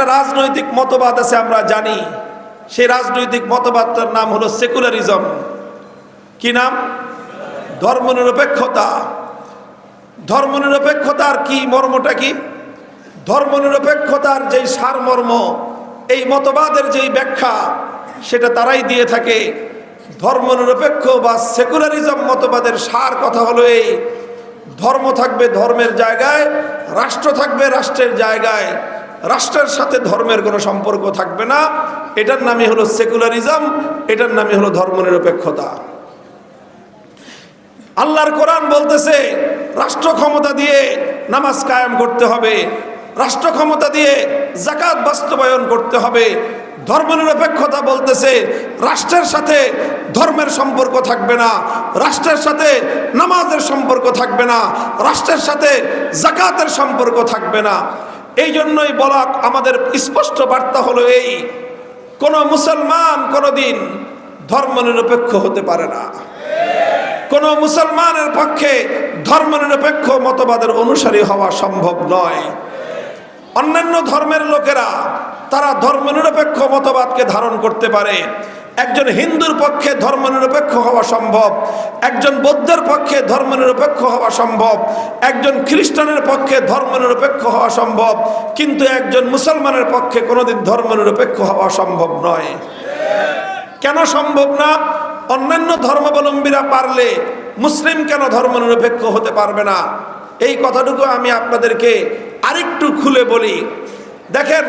একটা রাজনৈতিক মতবাদ আছে, আমরা জানি। সেই রাজনৈতিক মতবাদটার নাম হলো সেকুলারিজম। কি নাম? ধর্মনিরপেক্ষতা। ধর্মনিরপেক্ষতার কি মর্মটা কি? ধর্মনিরপেক্ষতার যেই সারমর্ম, এই মতবাদের যেই ব্যাখ্যা, সেটা তারাই দিয়ে থাকে। ধর্মনিরপেক্ষ বা সেকুলারিজম মতবাদের সার কথা হলো এই: ধর্ম থাকবে ধর্মের জায়গায়, রাষ্ট্র থাকবে রাষ্ট্রের জায়গায়, রাষ্ট্রের সাথে ধর্মের কোনো সম্পর্ক থাকবে না। এটার নামই হলো সেকুলারিজম, এটার নামই হলো ধর্মনিরপেক্ষতা। আল্লাহর কোরআন বলতেছে রাষ্ট্র ক্ষমতা দিয়ে নামাজ কায়েম করতে হবে, রাষ্ট্র ক্ষমতা দিয়ে যাকাত বাস্তবায়ন করতে হবে। ধর্মনিরপেক্ষতা বলতেছে রাষ্ট্রের সাথে ধর্মের সম্পর্ক থাকবে না, রাষ্ট্রের সাথে নামাজের সম্পর্ক থাকবে না, রাষ্ট্রের সাথে যাকাতের সম্পর্ক থাকবে না। এই জন্যই বলা আমাদের স্পষ্ট বার্তা হলো এই: কোন মুসলমান কোনদিন ধর্মনিরপেক্ষ হতে পারে না। কোন মুসলমানের পক্ষে ধর্মনিরপেক্ষ মতবাদের অনুসারী হওয়া সম্ভব নয়। অন্যান্য ধর্মের লোকেরা তারা ধর্মনিরপেক্ষ মতবাদকে ধারণ করতে পারে। একজন হিন্দুর পক্ষে ধর্মনিরপেক্ষ হওয়া সম্ভব, একজন বৌদ্ধের পক্ষে ধর্মনিরপেক্ষ হওয়া সম্ভব, একজন খ্রিস্টানের পক্ষে ধর্মনিরপেক্ষ হওয়া সম্ভব, কিন্তু একজন মুসলমানের পক্ষে কোনোদিন ধর্মনিরপেক্ষ হওয়া সম্ভব নয়। কেন সম্ভব না? অন্যান্য ধর্মাবলম্বীরা পারলে মুসলিম কেন ধর্মনিরপেক্ষ হতে পারবে না? এই কথাটুকু আমি আপনাদেরকে আরেকটু খুলে বলি। দেখেন,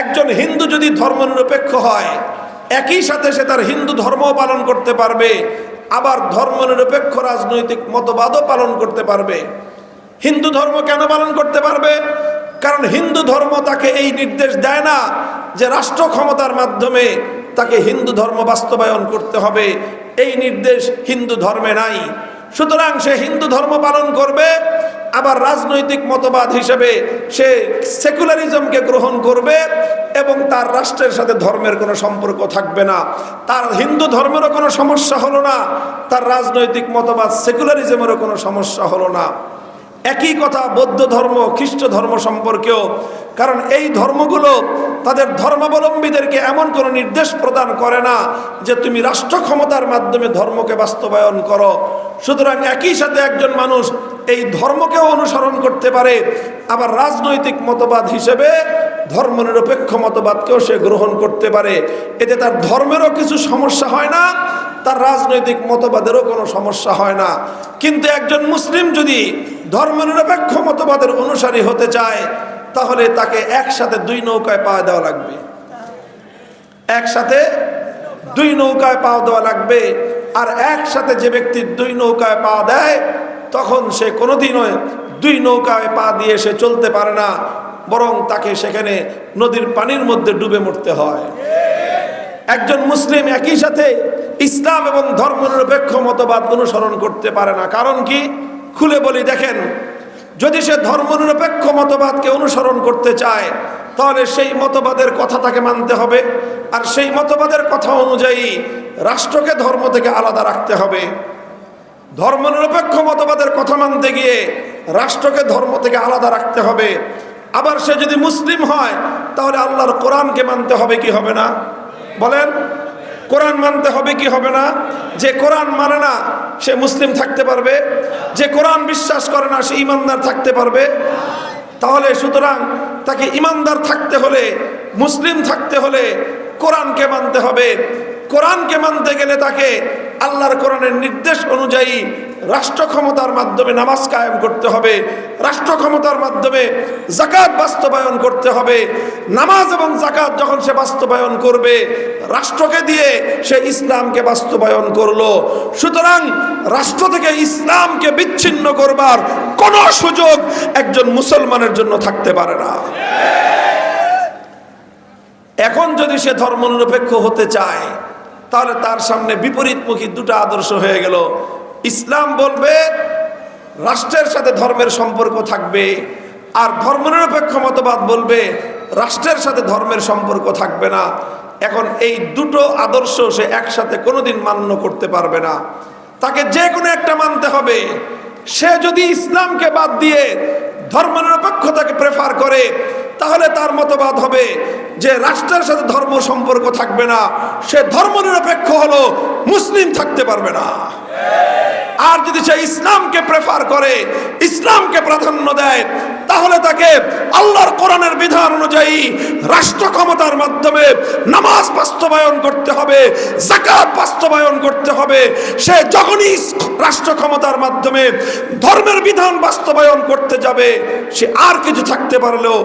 একজন হিন্দু যদি ধর্মনিরপেক্ষ হয়, একই সাথে সে তার হিন্দু ধর্মও পালন করতে পারবে, আবার ধর্মনিরপেক্ষ রাজনৈতিক মতবাদও পালন করতে পারবে। হিন্দু ধর্ম কেন পালন করতে পারবে? কারণ হিন্দু ধর্ম তাকে এই নির্দেশ দেয় না যে রাষ্ট্র ক্ষমতার মাধ্যমে তাকে হিন্দু ধর্ম বাস্তবায়ন করতে হবে। এই নির্দেশ হিন্দু ধর্মে নাই। সুতরাং সে হিন্দু ধর্ম পালন করবে, আবার রাজনৈতিক মতবাদ হিসেবে সে সেকুলারিজমকে গ্রহণ করবে, এবং তার রাষ্ট্রের সাথে ধর্মের কোনো সম্পর্ক থাকবে না। তার হিন্দু ধর্মেরও কোনো সমস্যা হলো না, তার রাজনৈতিক মতবাদ সেকুলারিজমেরও কোনো সমস্যা হলো না। একই কথা বৌদ্ধ ধর্ম, খ্রিস্ট ধর্ম সম্পর্কেও। কারণ এই ধর্মগুলো তাদের ধর্মাবলম্বীদেরকে এমন কোনো নির্দেশ প্রদান করে না যে তুমি রাষ্ট্র ক্ষমতার মাধ্যমে ধর্মকে বাস্তবায়ন করো। সুতরাং একই সাথে একজন মানুষ এই ধর্মকেও অনুসরণ করতে পারে, আবার রাজনৈতিক মতবাদ হিসেবে ধর্মনিরপেক্ষ মতবাদকেও সে গ্রহণ করতে পারে। এতে তার ধর্মেরও কিছু সমস্যা হয় না, তার রাজনৈতিক মতবাদেরও কোনো সমস্যা হয় না। কিন্তু একজন মুসলিম যদি ধর্মনিরপেক্ষ মতবাদের অনুসারী হতে চায়, তাহলে তাকে একসাথে দুই নৌকায় পা দেওয়া লাগবে। একসাথে দুই নৌকায় পা দেওয়া লাগবে। আর একসাথে যে ব্যক্তি দুই নৌকায় পা দেয়, তখন সে কোনোদিনও দুই নৌকায় পা দিয়ে সে চলতে পারে না, বরং তাকে সেখানে নদীর পানির মধ্যে ডুবে মরতে হয়। একজন মুসলিম একই সাথে ইসলাম এবং ধর্মনিরপেক্ষ মতবাদ অনুসরণ করতে পারে না। কারণ কি? খুলে বলি, দেখেন, যদি সে ধর্মনিরপেক্ষ মতবাদকে অনুসরণ করতে চায়, তাহলে সেই মতবাদের কথা তাকে মানতে হবে, আর সেই মতবাদের কথা অনুযায়ী রাষ্ট্রকে ধর্ম থেকে আলাদা রাখতে হবে। ধর্মনিরপেক্ষ মতবাদের কথা মানতে গিয়ে রাষ্ট্রকে ধর্ম থেকে আলাদা রাখতে হবে। আবার সে যদি মুসলিম হয়, তাহলে আল্লাহর কোরআনকে মানতে হবে কি হবে না? বলেন, কোরআন মানতে হবে কি হবে না? যে কোরআন মানে না সে মুসলিম থাকতে পারবে? যে কোরআন বিশ্বাস করে না সে ইমানদার থাকতে পারবে? তাহলে সুতরাং তাকে ইমানদার থাকতে হলে, মুসলিম থাকতে হলে কোরআনকে মানতে হবে। কোরআনকে মানতে গেলে তাকে আল্লাহর কোরআনের নির্দেশ অনুযায়ী রাষ্ট্র ক্ষমতার মাধ্যমে নামাজ কায়েম করতে হবে, রাষ্ট্র ক্ষমতার মাধ্যমে যাকাত বাস্তবায়ন করতে হবে। নামাজ এবং যাকাত যখন সে বাস্তবায়ন করবে, রাষ্ট্রকে দিয়ে সে ইসলামকে বাস্তবায়ন করলো। সুতরাং রাষ্ট্র থেকে ইসলামকে বিচ্ছিন্ন করবার কোনো সুযোগ একজন মুসলমানের জন্য থাকতে পারে না। এখন যদি সে ধর্মনিরপেক্ষ হতে চায়, তাহলে তার সামনে বিপরীতমুখী দুটো আদর্শ হয়ে গেল। ইসলাম বলবে রাষ্ট্রের সাথে ধর্মের সম্পর্ক থাকবে, আর ধর্মনিরপেক্ষ মতবাদ বলবে রাষ্ট্রের সাথে ধর্মের সম্পর্ক থাকবে না। এখন এই দুটো আদর্শ সে একসাথে কোনোদিন মান্য করতে পারবে না। তাকে যে কোনো একটা মানতে হবে। সে যদি ইসলামকে বাদ দিয়ে ধর্মনিরপেক্ষতাকে প্রেফার করে, তাহলে তার মতবাদ হবে যে রাষ্ট্রের সাথে ধর্ম সম্পর্ক থাকবে না, সে ধর্মনিরপেক্ষ হলো, মুসলিম থাকতে পারবে না। আর যদি সে ইসলামকে প্রেফার করে, ইসলামকে প্রাধান্য দেয়, তাহলে তাকে আল্লাহর কোরআনের বিধান অনুযায়ী রাষ্ট্র ক্ষমতার মাধ্যমে নামাজ বাস্তবায়ন করতে হবে, যাকাত বাস্তবায়ন করতে হবে। সে যখনই রাষ্ট্র ক্ষমতার মাধ্যমে ধর্মের বিধান বাস্তবায়ন করতে যাবে, সে আর কিছু থাকতে পারলেও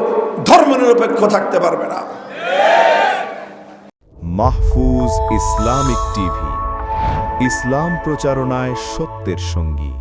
ধর্মনিরপেক্ষ থাকতে পারবে না। মাহফুজ ইসলামিক টিভি, ইসলাম প্রচারণায় সত্যের সঙ্গী।